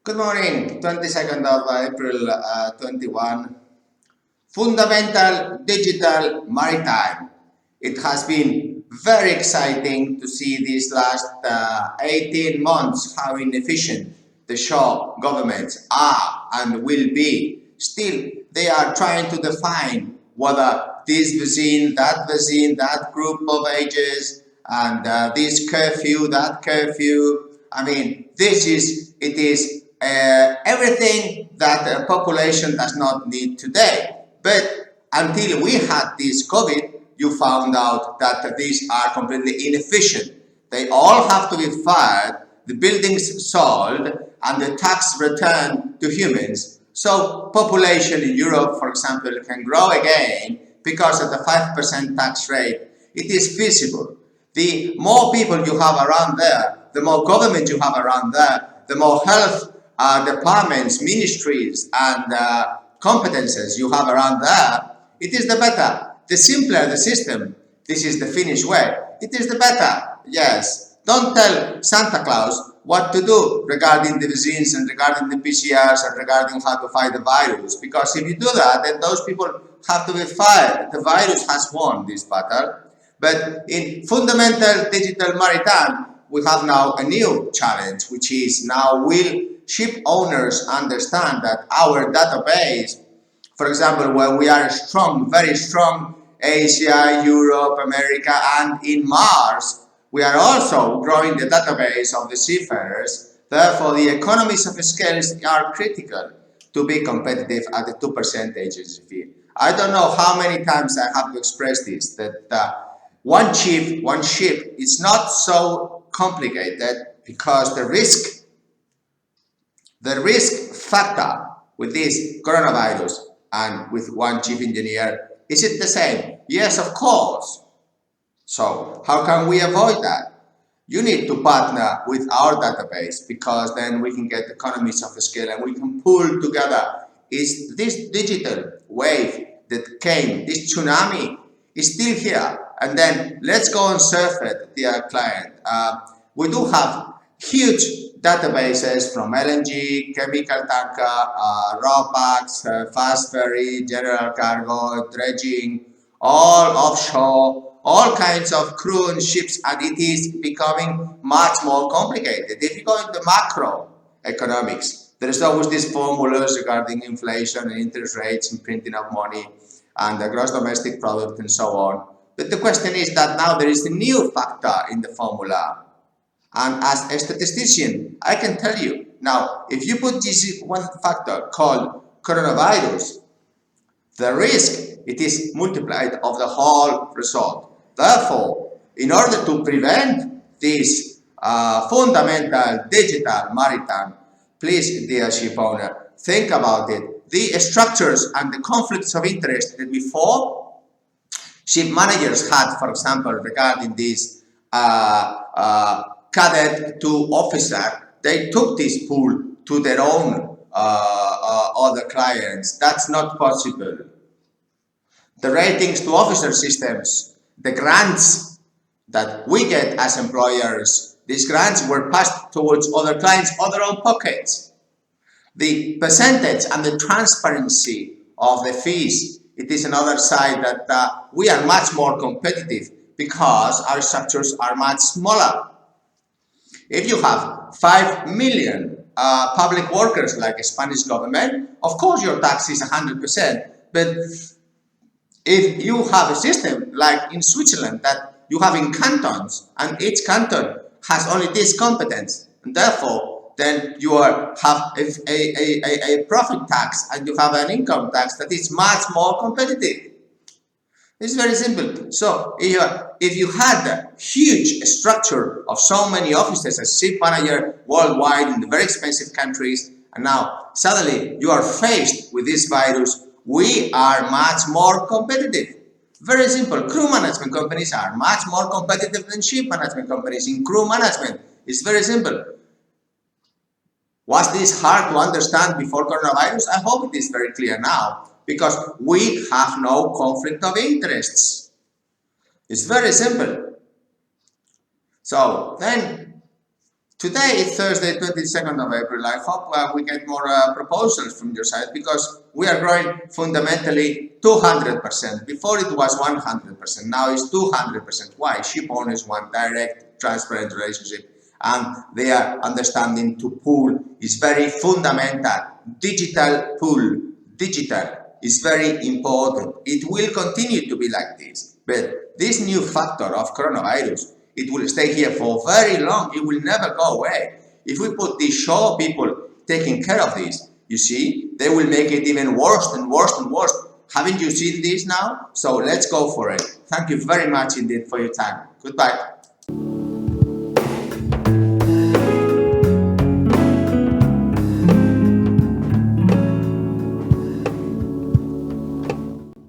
Good morning, 22nd of April 21. Fundamental Digital Maritime. It has been very exciting to see these last 18 months how inefficient the shore governments are and will be. Still, they are trying to define whether this vaccine, that group of ages, and this curfew, that curfew. I mean, it is everything that a population does not need today. But until we had this COVID, you found out that these are completely inefficient. They all have to be fired, the buildings sold, and the tax returned to humans. So population in Europe, for example, can grow again because of the 5% tax rate. It is feasible. The more people you have around there, the more government you have around there, the more health departments, ministries, and competences you have around there, it is the better. The simpler the system, this is the Finnish way, it is the better. Yes. Don't tell Santa Claus what to do regarding the vaccines and regarding the PCRs and regarding how to fight the virus. Because if you do that, then those people have to be fired. The virus has won this battle. But in fundamental digital maritime, we have now a new challenge, which is now will ship owners understand that our database, for example, where we are strong, very strong, Asia, Europe, America, and in Mars, we are also growing the database of the seafarers. Therefore, the economies of scale are critical to be competitive at the 2% agency fee. I don't know how many times I have to express this, that one ship is not so complicated because the risk factor with this coronavirus and with one chief engineer, is it the same? Yes, of course. So how can we avoid that? You need to partner with our database because then we can get economies of scale and we can pull together. Is this digital wave that came, this tsunami, is still here. And then let's go and surf it, dear client. We do have huge databases from LNG, chemical tanker, RoPax, fast ferry, general cargo, dredging, all offshore, all kinds of crew and ships, and it is becoming much more complicated. If you go into macro economics, there is always these formulas regarding inflation and interest rates and printing of money and the gross domestic product and so on. But the question is that now there is a new factor in the formula. And as a statistician, I can tell you, now, if you put this one factor called coronavirus, the risk, it is multiplied of the whole result. Therefore, in order to prevent this fundamental digital maritime, please, dear ship owner, think about it. The structures and the conflicts of interest that before ship managers had, for example, regarding this cadet to officer, they took this pool to their own other clients. That's not possible. The ratings to officer systems, the grants that we get as employers, these grants were passed towards other clients, other own pockets. The percentage and the transparency of the fees, it is another side that we are much more competitive because our structures are much smaller. If you have 5 million public workers like the Spanish government, of course your tax is 100%. But if you have a system like in Switzerland that you have in cantons and each canton has only this competence, and therefore then you have a profit tax and you have an income tax that is much more competitive. It's very simple. So if you had a huge structure of so many offices as ship manager worldwide in the very expensive countries, and now suddenly you are faced with this virus, we are much more competitive. Very simple. Crew management companies are much more competitive than ship management companies in crew management. It's very simple. Was this hard to understand before coronavirus? I hope it is very clear now, because we have no conflict of interests. It's very simple. So then, Today is Thursday, 22nd of April. I hope we get more proposals from your side, because we are growing fundamentally 200%. Before it was 100%, now it's 200%. Why? Ship owners want direct, transparent relationship, and their understanding to pool is very fundamental. Digital pool, digital is very important. It will continue to be like this, but this new factor of coronavirus, it will stay here for very long. It will never go away. If we put these show people taking care of this, you see, they will make it even worse and worse and worse. Haven't you seen this now? So let's go for it. Thank you very much indeed for your time. Goodbye.